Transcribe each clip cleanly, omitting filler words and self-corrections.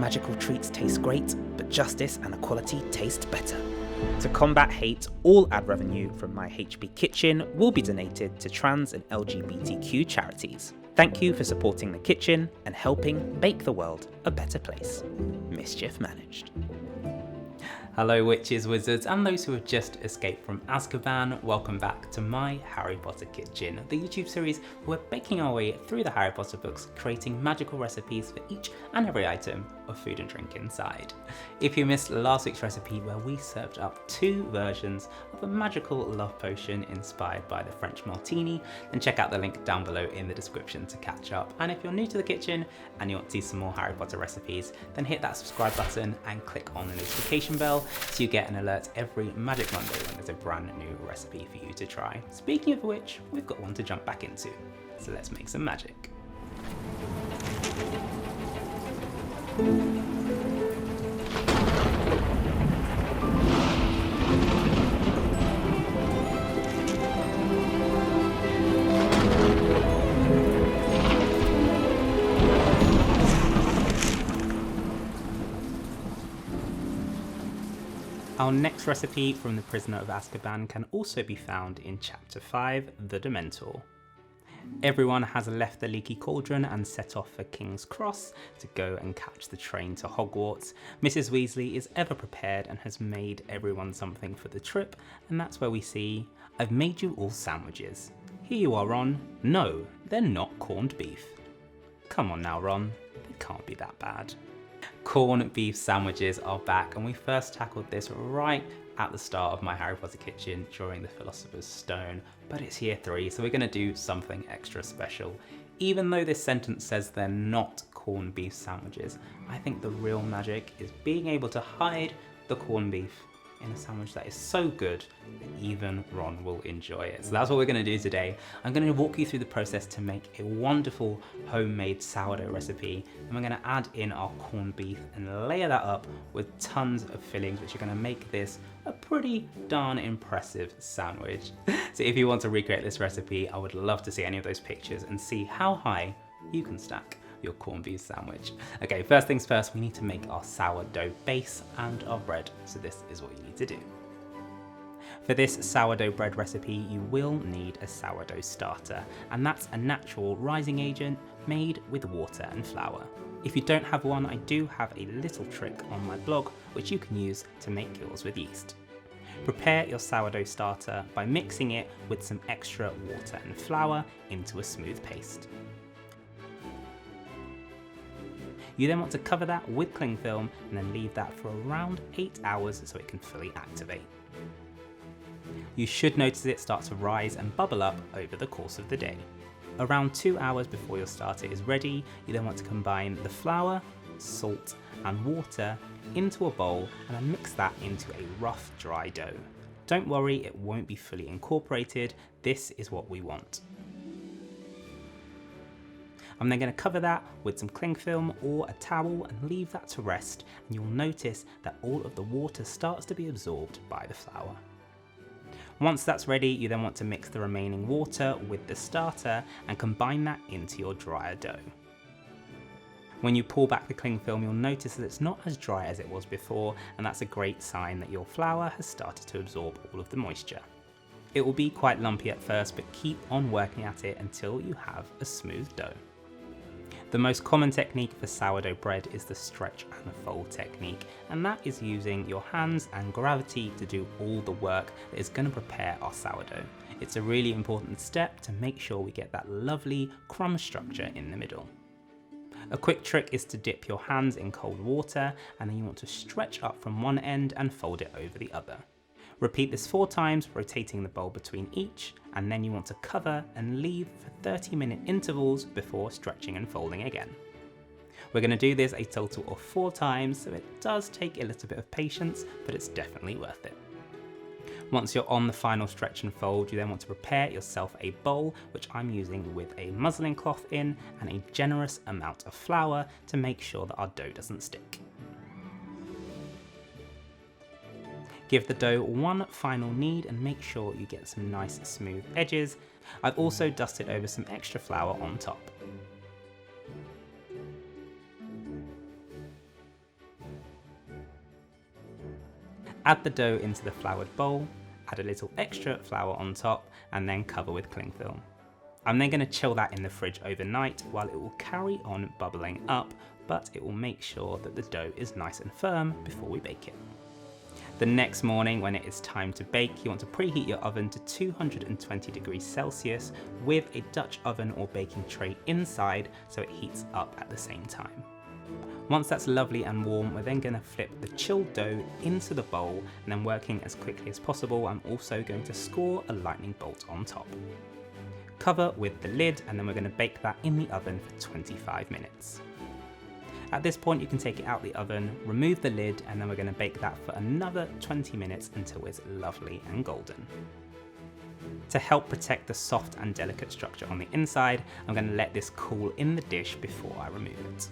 Magical treats taste great, but justice and equality taste better. To combat hate, all ad revenue from my HB Kitchen will be donated to trans and LGBTQ charities. Thank you for supporting the kitchen and helping make the world a better place. Mischief managed. Hello witches, wizards, and those who have just escaped from Azkaban. Welcome back to my Harry Potter Kitchen, the YouTube series where we're baking our way through the Harry Potter books, creating magical recipes for each and every item of food and drink inside. If you missed last week's recipe where we served up 2 versions of a magical love potion inspired by the French martini, then check out the link down below in the description to catch up. And if you're new to the kitchen and you want to see some more Harry Potter recipes, then hit that subscribe button and click on the notification bell so you get an alert every Magic Monday when there's a brand new recipe for you to try. Speaking of which, we've got one to jump back into, so let's make some magic. Our next recipe from the Prisoner of Azkaban can also be found in Chapter 5, the Dementor. Everyone has left the leaky cauldron and set off for King's Cross to go and catch the train to Hogwarts. Mrs. Weasley is ever prepared and has made everyone something for the trip, and that's where we see, "I've made you all sandwiches. Here you are, Ron. No, they're not corned beef." Come on now, Ron, they can't be that bad. Corned beef sandwiches are back, and we first tackled this right at the start of my Harry Potter Kitchen during the Philosopher's Stone, but it's year 3, so we're going to do something extra special. Even though this sentence says they're not corned beef sandwiches, I think the real magic is being able to hide the corned beef in a sandwich that is so good that even Ron will enjoy it. So that's what we're going to do today. I'm going to walk you through the process to make a wonderful homemade sourdough recipe, and we're going to add in our corned beef and layer that up with tons of fillings, which are going to make this a pretty darn impressive sandwich. So if you want to recreate this recipe, I would love to see any of those pictures and see how high you can stack your corned beef sandwich. Okay, first things first, we need to make our sourdough base and our bread, so this is what you need to do. For this sourdough bread recipe, you will need a sourdough starter, and that's a natural rising agent made with water and flour. If you don't have one, I do have a little trick on my blog which you can use to make yours with yeast. Prepare your sourdough starter by mixing it with some extra water and flour into a smooth paste. You then want to cover that with cling film and then leave that for around 8 hours so it can fully activate. You should notice it start to rise and bubble up over the course of the day. Around 2 hours before your starter is ready, you then want to combine the flour, salt and water into a bowl and then mix that into a rough, dry dough. Don't worry, it won't be fully incorporated. This is what we want. I'm then going to cover that with some cling film or a towel and leave that to rest, and you'll notice that all of the water starts to be absorbed by the flour. Once that's ready, you then want to mix the remaining water with the starter and combine that into your drier dough. When you pull back the cling film, you'll notice that it's not as dry as it was before, and that's a great sign that your flour has started to absorb all of the moisture. It will be quite lumpy at first, but keep on working at it until you have a smooth dough. The most common technique for sourdough bread is the stretch and fold technique, and that is using your hands and gravity to do all the work that is going to prepare our sourdough. It's a really important step to make sure we get that lovely crumb structure in the middle. A quick trick is to dip your hands in cold water, and then you want to stretch up from one end and fold it over the other. Repeat this 4 times, rotating the bowl between each, and then you want to cover and leave for 30-minute intervals before stretching and folding again. We're going to do this a total of 4 times, so it does take a little bit of patience, but it's definitely worth it. Once you're on the final stretch and fold, you then want to prepare yourself a bowl, which I'm using with a muslin cloth in and a generous amount of flour to make sure that our dough doesn't stick. Give the dough one final knead and make sure you get some nice smooth edges. I've also dusted over some extra flour on top. Add the dough into the floured bowl, add a little extra flour on top, and then cover with cling film. I'm then going to chill that in the fridge overnight while it will carry on bubbling up, but it will make sure that the dough is nice and firm before we bake it. The next morning, when it is time to bake, you want to preheat your oven to 220 degrees Celsius with a Dutch oven or baking tray inside so it heats up at the same time. Once that's lovely and warm, we're then going to flip the chilled dough into the bowl, and then working as quickly as possible, I'm also going to score a lightning bolt on top. Cover with the lid, and then we're going to bake that in the oven for 25 minutes. At this point, you can take it out the oven, remove the lid, and then we're going to bake that for another 20 minutes until it's lovely and golden. To help protect the soft and delicate structure on the inside, I'm going to let this cool in the dish before I remove it.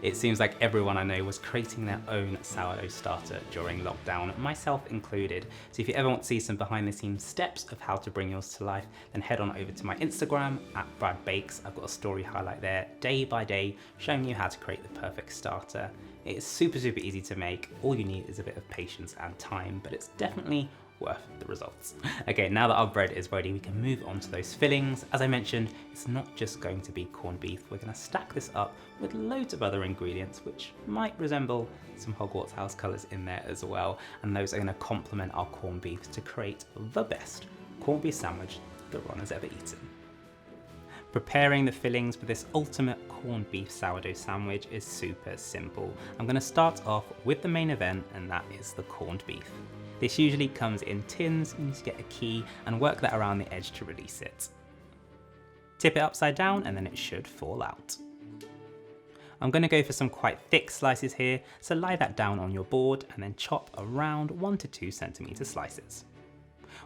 It seems like everyone I know was creating their own sourdough starter during lockdown, myself included. So if you ever want to see some behind the scenes steps of how to bring yours to life, then head on over to my Instagram @BradBakes. I've got a story highlight there, day by day, showing you how to create the perfect starter. It is super easy to make. All you need is a bit of patience and time, but it's definitely worth the results. Okay, now that our bread is ready, we can move on to those fillings. As I mentioned, it's not just going to be corned beef. We're going to stack this up with loads of other ingredients, which might resemble some Hogwarts House colours in there as well. And those are going to complement our corned beef to create the best corned beef sandwich that Ron has ever eaten. Preparing the fillings for this ultimate corned beef sourdough sandwich is super simple. I'm going to start off with the main event, and that is the corned beef. This usually comes in tins. You need to get a key and work that around the edge to release it. Tip it upside down and then it should fall out. I'm going to go for some quite thick slices here, so lie that down on your board and then chop around 1 to 2 centimetre slices.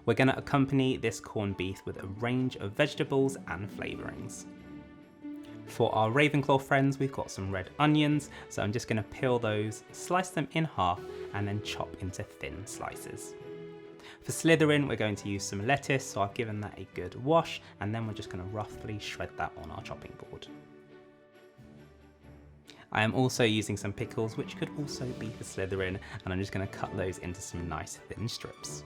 We're going to accompany this corned beef with a range of vegetables and flavourings. For our Ravenclaw friends, we've got some red onions, so I'm just going to peel those, slice them in half, and then chop into thin slices. For Slytherin, we're going to use some lettuce, so I've given that a good wash, and then we're just going to roughly shred that on our chopping board. I am also using some pickles, which could also be for Slytherin, and I'm just going to cut those into some nice thin strips.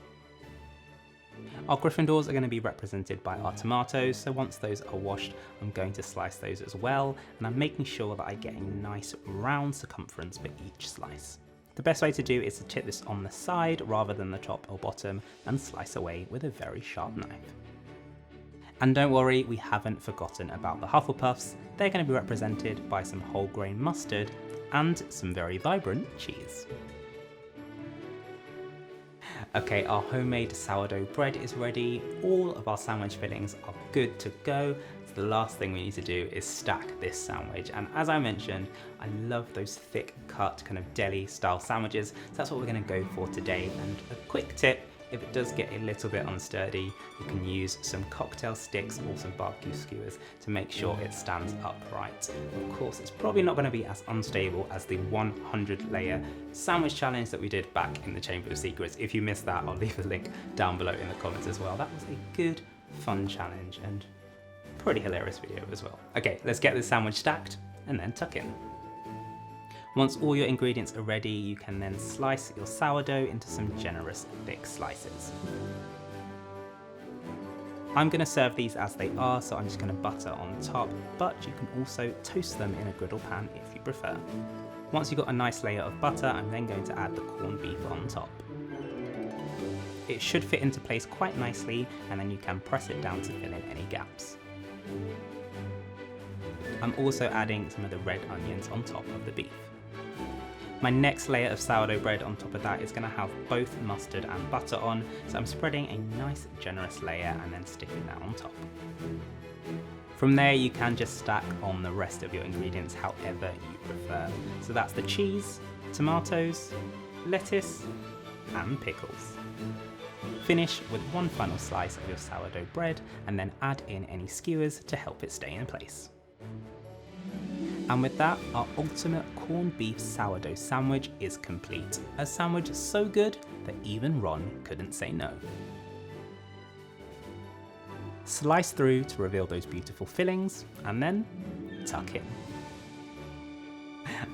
Our Gryffindors are going to be represented by our tomatoes, so once those are washed, I'm going to slice those as well, and I'm making sure that I get a nice round circumference for each slice. The best way to do is to chip this on the side rather than the top or bottom, and slice away with a very sharp knife. And don't worry, we haven't forgotten about the Hufflepuffs. They're going to be represented by some whole grain mustard and some very vibrant cheese. Okay, our homemade sourdough bread is ready. All of our sandwich fillings are good to go. So the last thing we need to do is stack this sandwich. And as I mentioned, I love those thick cut kind of deli style sandwiches. So that's what we're going to go for today. And a quick tip, if it does get a little bit unsturdy, you can use some cocktail sticks or some barbecue skewers to make sure it stands upright. Of course, it's probably not going to be as unstable as the 100 layer sandwich challenge that we did back in the Chamber of Secrets. If you missed that, I'll leave a link down below in the comments as well. That was a good, fun challenge and pretty hilarious video as well. Okay, let's get this sandwich stacked and then tuck in. Once all your ingredients are ready, you can then slice your sourdough into some generous thick slices. I'm going to serve these as they are, so I'm just going to butter on top, but you can also toast them in a griddle pan if you prefer. Once you've got a nice layer of butter, I'm then going to add the corned beef on top. It should fit into place quite nicely, and then you can press it down to fill in any gaps. I'm also adding some of the red onions on top of the beef. My next layer of sourdough bread on top of that is going to have both mustard and butter on, so I'm spreading a nice generous layer and then sticking that on top. From there you can just stack on the rest of your ingredients however you prefer. So that's the cheese, tomatoes, lettuce and pickles. Finish with one final slice of your sourdough bread and then add in any skewers to help it stay in place. And with that, our ultimate corned beef sourdough sandwich is complete. A sandwich so good that even Ron couldn't say no. Slice through to reveal those beautiful fillings, and then tuck in.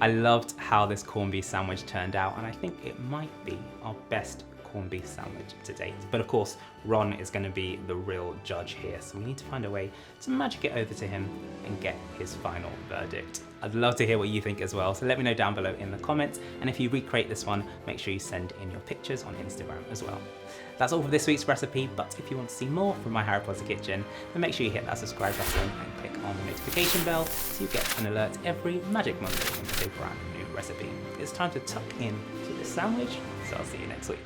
I loved how this corned beef sandwich turned out, and I think it might be our best corned beef sandwich to date. But of course, Ron is going to be the real judge here, so we need to find a way to magic it over to him and get his final verdict. I'd love to hear what you think as well, so let me know down below in the comments, and if you recreate this one, make sure you send in your pictures on Instagram as well. That's all for this week's recipe, but if you want to see more from my Harry Potter kitchen, then make sure you hit that subscribe button and click on the notification bell so you get an alert every Magic Monday when there's a brand new recipe. It's time to tuck in to the sandwich, so I'll see you next week.